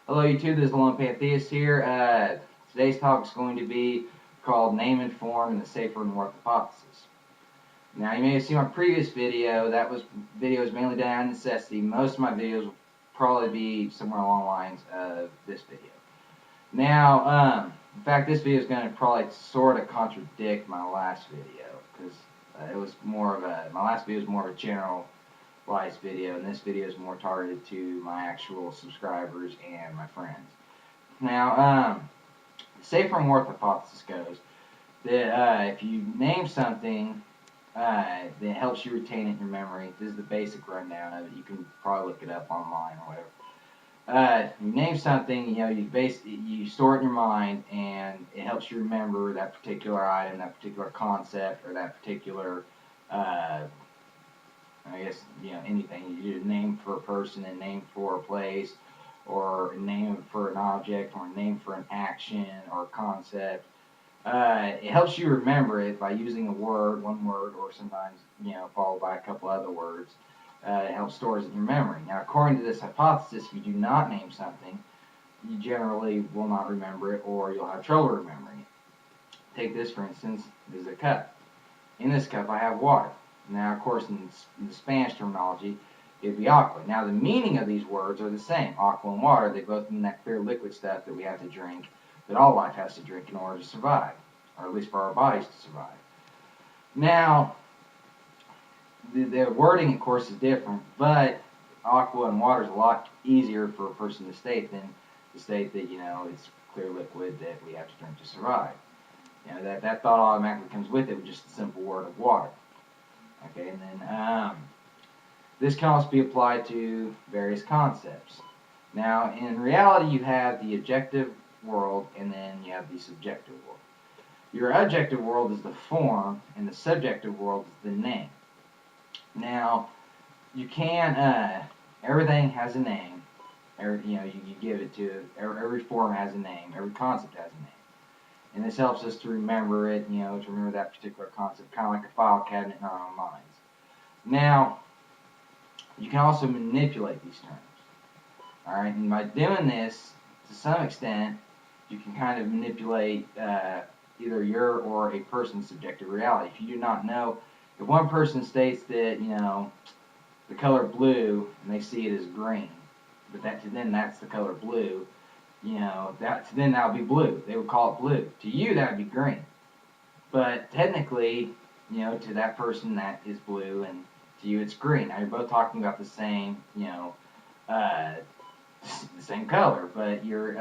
Hello YouTube, this is the Lone Pantheist here. Today's talk is going to be called Name and Form and the Sapir and Whorf Hypothesis. Now you may have seen my previous video. That was videos mainly done out of necessity. Most of my videos will probably be somewhere along the lines of this video. Now, in fact, this video is going to probably sort of contradict my last video because it was more of a, my last video was more of a general video, and this video is more targeted to my actual subscribers and my friends. Now, the Sapir and Whorf hypothesis goes that if you name something that helps you retain it in your memory, this is the basic rundown of it. You can probably look it up online or whatever. You name something, you store it in your mind, and it helps you remember that particular item, that particular concept, or that particular I guess, anything. You do a name for a person, a name for a place, or a name for an object, or a name for an action, or a concept. It helps you remember it by using a word, one word, or sometimes, followed by a couple other words. It helps store it in your memory. Now, according to this hypothesis, if you do not name something, you generally will not remember it, or you'll have trouble remembering it. Take this, for instance. This is a cup. In this cup, I have water. Now, of course, in the Spanish terminology, it would be aqua. Now, the meaning of these words are the same. Aqua and water, they both mean that clear liquid stuff that we have to drink, that all life has to drink in order to survive, or at least for our bodies to survive. Now, the wording, of course, is different, but aqua and water is a lot easier for a person to state than to state that, it's clear liquid that we have to drink to survive. That thought automatically comes with it with just the simple word of water. Okay, and then this can also be applied to various concepts. Now, in reality, you have the objective world, and then you have the subjective world. Your objective world is the form, and the subjective world is the name. Now, you can, everything has a name. You give it to, every form has a name, every concept has a name. And this helps us to remember it, to remember that particular concept, kind of like a file cabinet in our own minds. Now, you can also manipulate these terms. Alright, and by doing this, to some extent, you can kind of manipulate either your or a person's subjective reality. If you do not know, if one person states that, the color blue, and they see it as green, but to them that's the color blue, to them that would be blue. They would call it blue. To you, that would be green. But technically, to that person, that is blue, and to you, it's green. Now, you're both talking about the same, the same color, but you're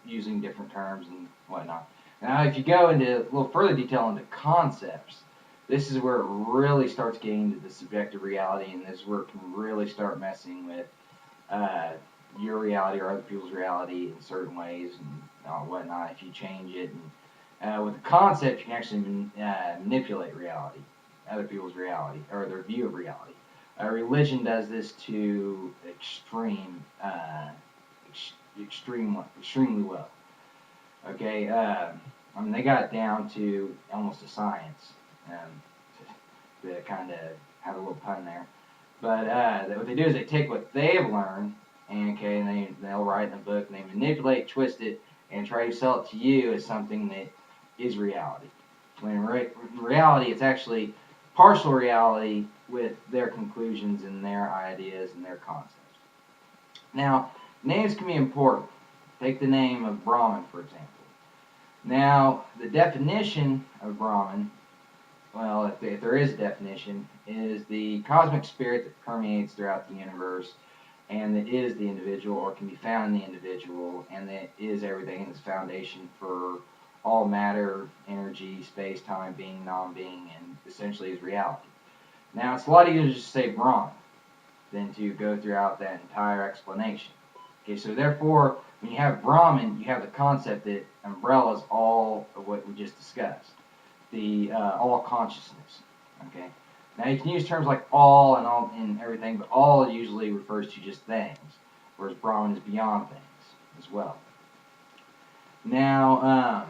using different terms and whatnot. Now, if you go into a little further detail into concepts, this is where it really starts getting into the subjective reality, and this is where it can really start messing with your reality or other people's reality in certain ways and whatnot if you change it. And with the concept, you can actually manipulate reality, other people's reality, or their view of reality. Religion does this to extremely well. Okay, they got it down to almost a science. To kind of have a little pun there. But what they do is they take what they've learned, and they'll write in a book, and they manipulate, twist it, and try to sell it to you as something that is reality. When in reality, it's actually partial reality with their conclusions and their ideas and their concepts. Now, names can be important. Take the name of Brahman, for example. Now, the definition of Brahman, well, if there is a definition, is the cosmic spirit that permeates throughout the universe, and that is the individual, or can be found in the individual, and that is everything in its foundation for all matter, energy, space, time, being, non-being, and essentially is reality. Now, it's a lot easier to just say Brahman than to go throughout that entire explanation. Okay, so therefore, when you have Brahman, you have the concept that umbrellas all of what we just discussed, the all consciousness. Okay. Now, you can use terms like all and everything, but all usually refers to just things, whereas Brahman is beyond things as well. Now,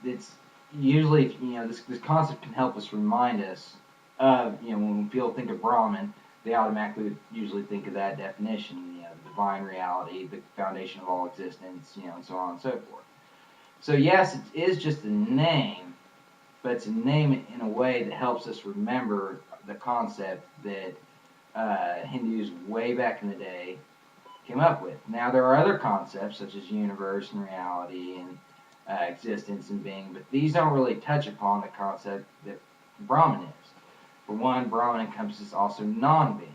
it's usually, this concept can help us remind us of, when people think of Brahman, they automatically would usually think of that definition, the divine reality, the foundation of all existence, and so on and so forth. So yes, it is just a name, but it's a name in a way that helps us remember the concept that Hindus way back in the day came up with. Now there are other concepts such as universe and reality and existence and being, but these don't really touch upon the concept that Brahman is. For one, Brahman encompasses also non-being.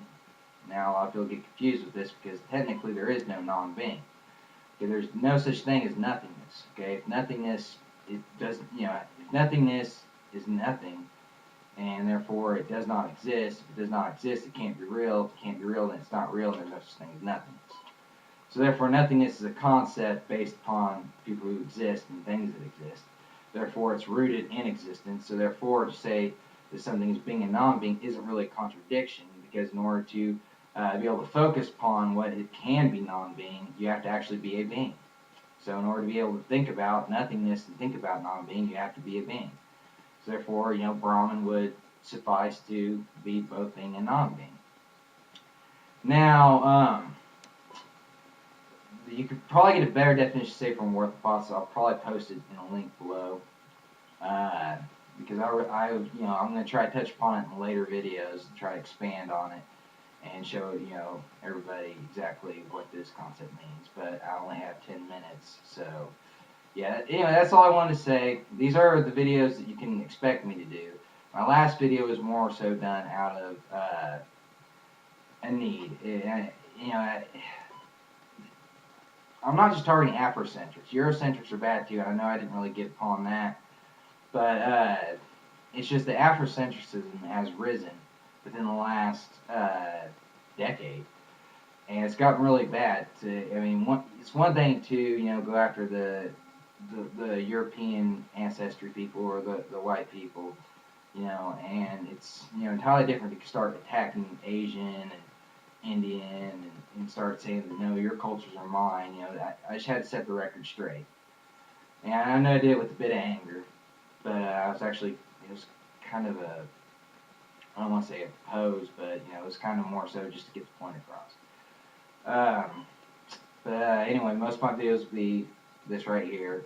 Now a lot of people get confused with this because technically there is no non-being. Okay, there's no such thing as nothingness. Okay, if nothingness, it doesn't, if nothingness is nothing, and therefore it does not exist. If it does not exist, it can't be real. If it can't be real, then it's not real, and there's no such thing as nothingness. So therefore, nothingness is a concept based upon people who exist and things that exist. Therefore, it's rooted in existence. So therefore, to say that something is being and non-being isn't really a contradiction, because in order to be able to focus upon what it can be non-being, you have to actually be a being. So in order to be able to think about nothingness and think about non-being, you have to be a being. So therefore, Brahman would suffice to be both being and non-being. Now, you could probably get a better definition, say, from Whorf, so I'll probably post it in a link below. Because I'm going to try to touch upon it in later videos and try to expand on it and show, everybody exactly what this concept means. But I only have 10 minutes, so yeah. Anyway, that's all I wanted to say. These are the videos that you can expect me to do. My last video was more so done out of a need. I'm not just targeting Afrocentrics. Eurocentrics are bad too. I know I didn't really get upon that. But it's just that Afrocentrism has risen within the last decade. And it's gotten really bad. It's one thing to, go after the European ancestry people or the white people, and it's, entirely different to start attacking Asian and Indian and start saying that, no, your cultures are mine. I just had to set the record straight. And I know I did it with a bit of anger, but it was kind of I don't want to say a pose, but, it was kind of more so just to get the point across. Anyway, most of my videos will be this right here.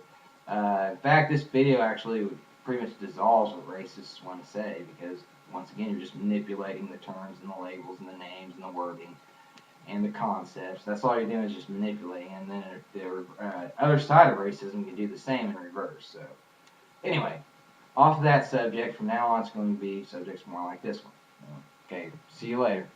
In fact, this video actually pretty much dissolves what racists want to say, because once again, you're just manipulating the terms and the labels and the names and the wording and the concepts. That's all you're doing, is just manipulating. And then the other side of racism can do the same in reverse. So anyway, off of that subject, from now on it's going to be subjects more like this one. Okay, see you later.